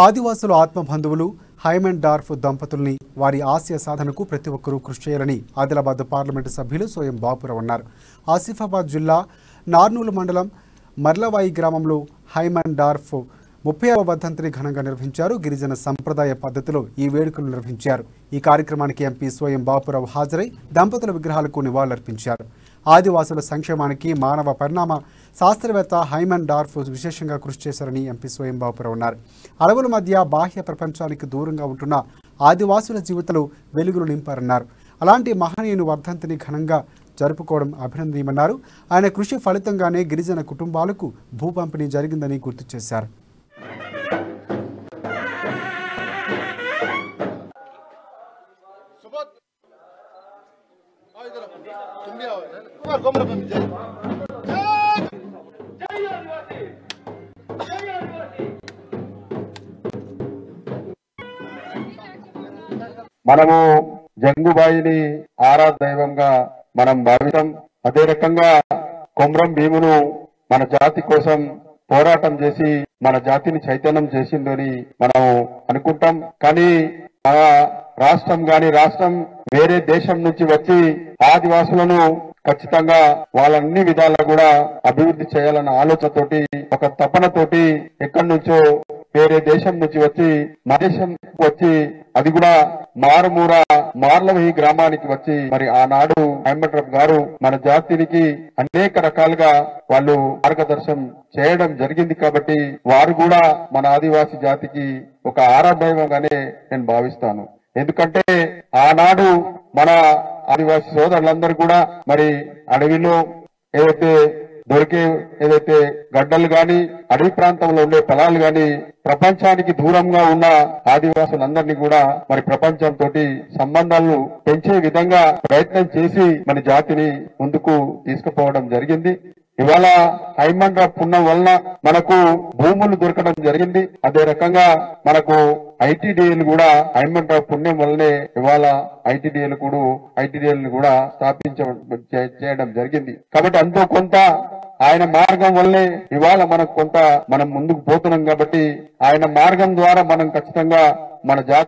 ఆదివాసుల ఆత్మ బంధువులు హైమన్ డార్ఫ్ దంపతుల్ని వారి ఆశయ సాధనకు ప్రతి ఒక్కరూ కృషి చేయాలని ఆదిలాబాద్ పార్లమెంటు సభ్యులు సోయం బాపురావు అన్నారు. ఆసిఫాబాద్ జిల్లా నార్నూలు మండలం మర్లవాయి గ్రామంలో హైమన్ డార్ఫ్ 30వ వర్ధంతిని ఘనంగా నిర్వహించారు. గిరిజన సంప్రదాయ పద్ధతిలో ఈ వేడుకలు నిర్వహించారు. ఈ కార్యక్రమానికి ఎంపీ సోయం బాపురావు హాజరై దంపతుల విగ్రహాలకు నివాళులర్పించారు. ఆదివాసుల సంక్షేమానికి మానవ పరిణామ శాస్త్రవేత్త హైమన్ డార్ఫ్ విశేషంగా కృషి చేశారని ఎంపీ సోయం బాపురావు అన్నారు. అడవుల మధ్య బాహ్య ప్రపంచానికి దూరంగా ఉంటున్న ఆదివాసుల జీవితాలు వెలుగులు నింపారన్నారు. అలాంటి మహనీయుని వర్ధంతిని ఘనంగా జరుపుకోవడం అభినందనీయమన్నారు. ఆయన కృషి ఫలితంగానే గిరిజన కుటుంబాలకు భూ పంపిణీ జరిగిందని గుర్తు చేశారు. మనము జంగుబాయిని ఆరాధైవంగా మనం భావిస్తాం. అదే రకంగా కొమ్రం భీమును మన జాతి కోసం పోరాటం చేసి మన జాతిని చైతన్యం చేసిందని మనం అనుకుంటాం. కానీ మన రాష్ట్రం వేరే దేశం నుంచి వచ్చి ఆదివాసులను ఖచ్చితంగా వాళ్ళన్ని విధాలా కూడా అభివృద్ధి చేయాలన్న ఆలోచనతోటి ఒక తపనతోటి ఎక్కడి నుంచో వేరే దేశం నుంచి వచ్చి మన దేశం వచ్చి అది కూడా మారుమూర మార్లవహి గ్రామానికి వచ్చి మరి ఆనాడు హైమన్ డార్ఫ్ గారు మన జాతినికి అనేక రకాలుగా వాళ్ళు మార్గదర్శనం చేయడం జరిగింది. కాబట్టి వారు కూడా మన ఆదివాసీ జాతికి ఒక ఆరాధైవంగానే నేను భావిస్తాను. ఎందుకంటే ఆనాడు మన ఆదివాసీ సోదరులందరూ కూడా మరి అడవిలో ఏదైతే గడ్డలు గాని అడవి ప్రాంతంలో ఉండే పొలాలు గాని ప్రపంచానికి దూరంగా ఉన్న ఆదివాసులందరినీ కూడా మరి ప్రపంచంతో సంబంధాలను పెంచే విధంగా ప్రయత్నం చేసి మన జాతిని ముందుకు తీసుకుపోవడం జరిగింది. ఇవాళ హైమన్ డార్ఫ్ పుణ్యం వలన మనకు భూములు దొరకడం జరిగింది. అదే రకంగా మనకు ఐటీడీఏలు కూడా హైమన్ డార్ఫ్ పుణ్యం వల్లనే ఇవాళ ఐటీడీఏలు కూడా చేయడం జరిగింది. కాబట్టి అంతో కొంత ఆయన మార్గం వల్లే ఇవాళ మనకు కొంత మనం ముందుకు పోతున్నాం. కాబట్టి ఆయన మార్గం ద్వారా మనం ఖచ్చితంగా మన జాతి